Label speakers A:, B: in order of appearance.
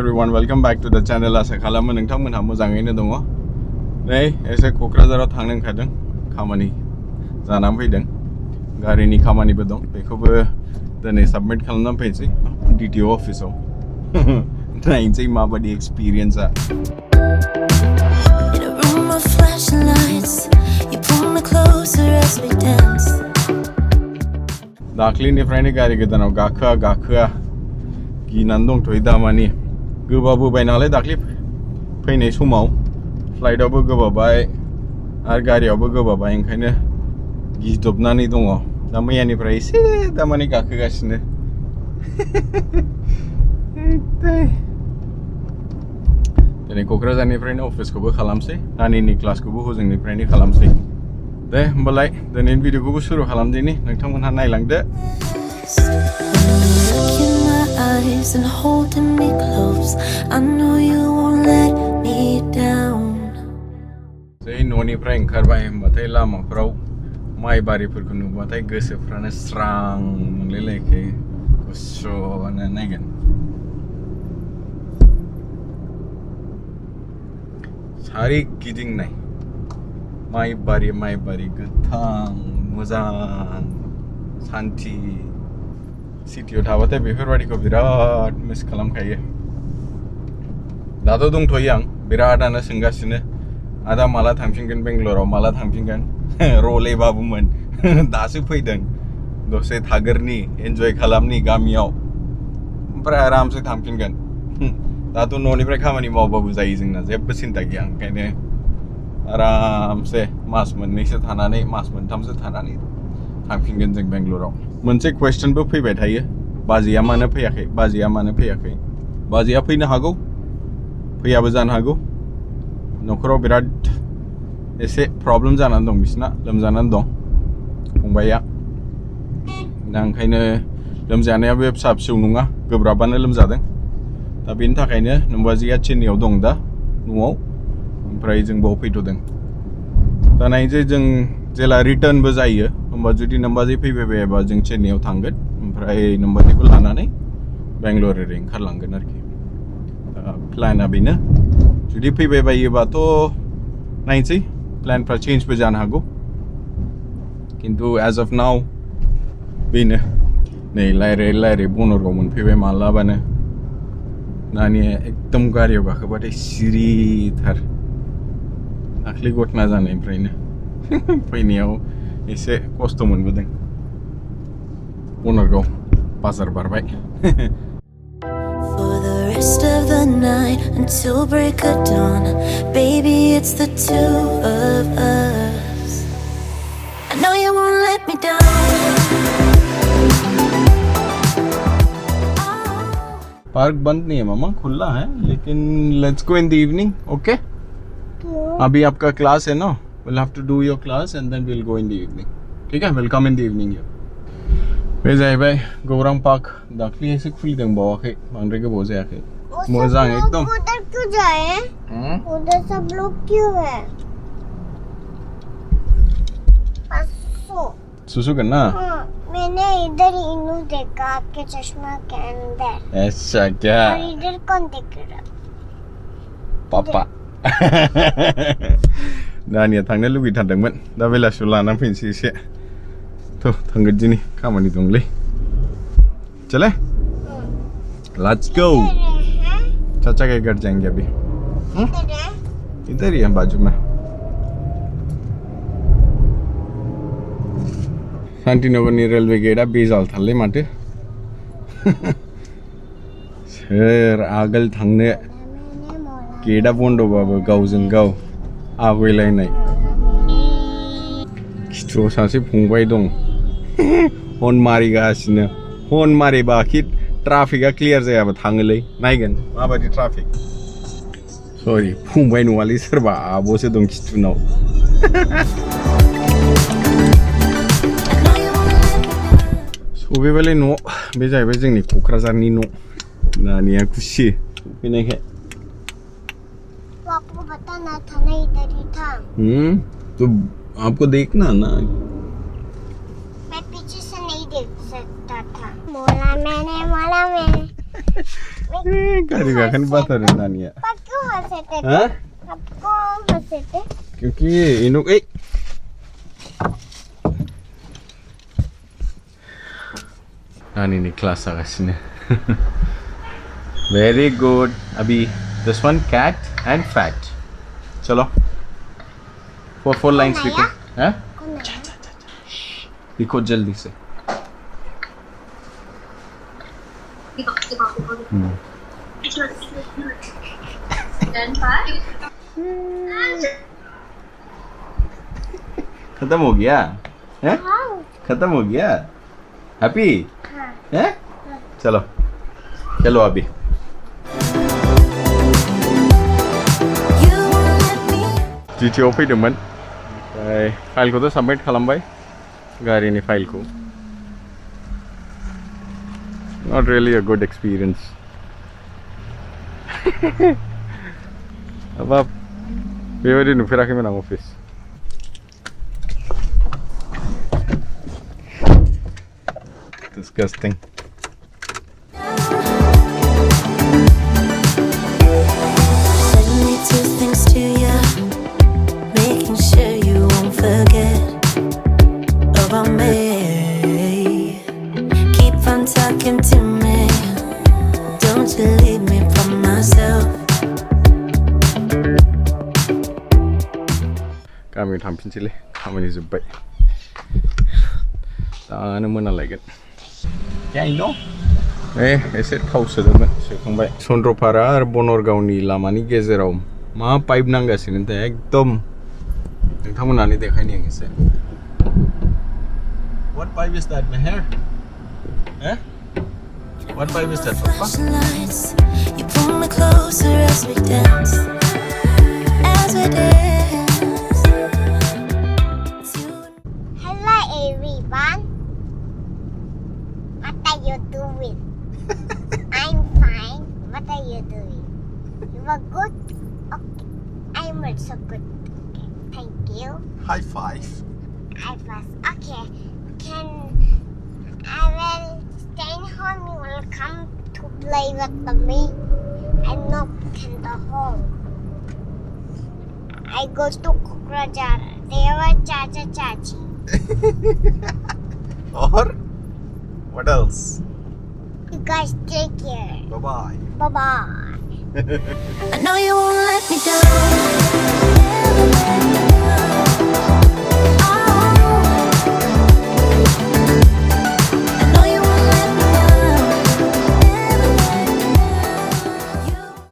A: everyone, welcome back to the channel. आसा खालामो नोंथांमोनहा मोजाङैनो दङ। नै एसे क'क्राझाराव थांनो ओंखारदों, खामानि जानानै फैदों, गारिनि खामानिबो दं, बेखौबो दिनै साबमिट खालामनानै फैनोसै DTO अफिसाव। नायनोसै माबायदि एक्सपिरियेन्सआ। दाख्लिनिफ्रायनो गारि गोदानाव गाखोआ गिनानै दंथ'यो दामानि। गोबाबोबाय नालाय दाख्लि फैनाय समाव फ्लाइटआवबो गोबाबाय आरो गारियावबो गोबाबाय, ओंखायनो गिदबनानै दङ। दा मैयानिफ्राय एसे दामानि गाखोगासिनो। दिनै क'क्राझारनिफ्रायनो अफिसखौबो खालामसै, नानिनि क्लासखौबो हजोंनिफ्रायनो खालामसै। दे होमबालाय दिनैनि भिडिअखौबो सुरु खालामदिनि, नोंथांमोनहा नायलांदो। And holding me close, I know you won't let me down. जै न'निफ्राय ओंखारबाय होनबाथाय लामाफ्राव माइ बारिफोरखौ नुबाथाय गोसोफ्रानो स्रां मोनलायलायखायो, गुसुनो नायगोन। सारिगिदिंनाय माइ बारि गोथां मोजां सान्थि। सिटियाव थाबाथाय बेफोरबायदिखौ बिराद मिस खालामखायो। दाथ' दंथ'यो आं, बिरादानो सोंगासिनो आदा माला थांफिनगोन बेंगलराव, माला थांफिनगोन। रले बाबुमोन दासो फैदों, दसे थागोरनि एन्जय खालामनि गामियाव, ओमफ्राय आरामसे थांफिनगोन। दाथ' न'निफ्राय खामानि मावबाबो जायो, जोंना जेबो सिन्था गैया। ओंखायनो आरामसे मास मोननैसो थानानै, मास मोनथामसो थानानै थांफिनगोन जों बेंगलराव। मोनसे कुवेश्चनबो फैबाय थायो, बाजैया मानो फैयाखै, बाजैया मानो फैयाखै। बाजैया फैनो हागौ, फैयाबो जानो हागौ। न'खराव बिराद एसे प्रब्लेम जानानै दं, बिसिना लोमजानानै दं फंबाइया। दा ओंखायनो लोमजानाया बे फिसा फिसौ नङा, गोब्राबानो लोमजादों। दा बेनि थाखायनो नोमबाजैया चेन्नाइयाव दं दा न'आव, ओमफ्राय जों बाव फैथ'दों। दा नायनोसै जों जेला रिटार्नबो जायो, होमबा जुदि नोमबाजै फैबाय बायाबा जों चेन्नाइयाव थांगोन, ओमफ्राय नोमबाजैखौ लानानै बेंगलर ओरै ओंखारलांगोन आरोखि। प्लाना बेनो। जुदि फैबाय बायोबाथ' नायनोसै, प्लानफ्रा चेन्जबो जानो हागौ, खिन्थु एज अफ नाउ बेनो। नै रायलाय बनरगाव मोनफैबाय मालाबानो। नानिया एकदम गारियाव गाखोबाथाय सिरिथार, दाख्लि घटना जानायनिफ्रायनो फैनायाव एसे खस्थ' मोनबोदों। बनरगाव बाजार बारबाय।
B: For the rest of the night until break of dawn, baby, it's the two of us. I know you won't let me down.
A: Park बंद नहीं है मामा, खुला है, लेकिन let's go in the evening, okay? अभी आपका क्लास है ना, we'll have to do your class and then we'll go in the evening. ठीक है, we'll come in the evening here. बे जाहैबाय गौरां पार्क। दाख्लि एसे खुलिदों, बावाखै, बांद्राय गोबाव जायाखै। मोजां एकदम।
C: उधर क्यों जाए? उधर सब लोग क्यों है?
A: सुसु करना?
C: मैंने इधर इनू देखा, आपके चश्मा के अंदर।
A: ऐसा क्या?
C: और इधर कौन देख रहा?
A: पापा। नानिया थांनो लुगैथारदोंमोन, दा बेलासियाव लानानै फैनोसै एसे। थ' थांगोन दिनै, खामानि दंलै। चले? Let's go. चाचा के घर जाएंगे अभी। इधर ही है बाजू में। शान्तिनगरनि रेलवे गेटआ बेजालथारलै माथो। सोर आगोल थांनो, गेटआ बन्द'बाबो गावजों गाव आवगायलायनाय। खिथुआव सासे फंबाय दं, हर्न मारिगासिनो। हर्न मारिबा खि ट्राफिकआ क्लियार जायाबा थाङोलै, नायगोन माबायदि ट्राफिक। सरि, फंबाय नङालै, सोरबा आब'सो दं खिथुनाव। सफैबायलै न', बे जाहैबाय जोंनि क'क्राझारनि न'। नानिया खुसि सफैनायखाय।
C: आपको पता ना था ना, इधर ही था।
A: तो आपको देखना ना।
C: मैं पीछे से नहीं देख सकता था। मोला मैंने
A: गाड़ी गाखन बात रहे नानिया
C: पापा क्यों हंसे थे
A: हाँ
C: पापा हंसे थे
A: क्योंकि इनु ए नानी ने क्लास आगासिनो वेरी गुड अभी this one cat and fat चलो फोर लाइंस लिखो हैं
C: कौन है
A: लिखो जल्दी से खत्म हो गया हैं खत्म हो गया हैप्पी हैं चलो चलो अभी GTO फैदोंमोन ओमफ्राय फाइलखौथ' साबमिट खालामबाय गारिनि फाइलखौ not really a good experience apa बेबायदि नुफेराखैमोन आं office disgusting
B: Let me do things to you, making sure you won't forget about me. Keep on talking to me, don't you leave me for myself.
A: गामियाव थांफिनसैलै खामानि जोब्बाय दानो मोनालायगोन एसे थाव सोदोंमोन सोखांबाय चन्द्रपारा आरो बनरगावनि लामानि गेजेराव मा पाइप नांगासिनो दा एकदम नोंथांमोनानो देखायनि आं एसे What pipe is that Meher? Eh? What pipe is that Papa?
B: Flashing lights, you pull me closer as we dance, as we dance.
C: hello everyone what are you doing I'm fine what are you doing you are good okay I'm also good okay thank you
A: High five.
C: I was okay. Can I will stay home? You will come to play with me. I'm not in the home. I go to Kokrajar. There were Chacha Chachi.
A: Or what else?
C: You guys take care.
A: Bye bye.
C: Bye bye.
B: I know you won't let me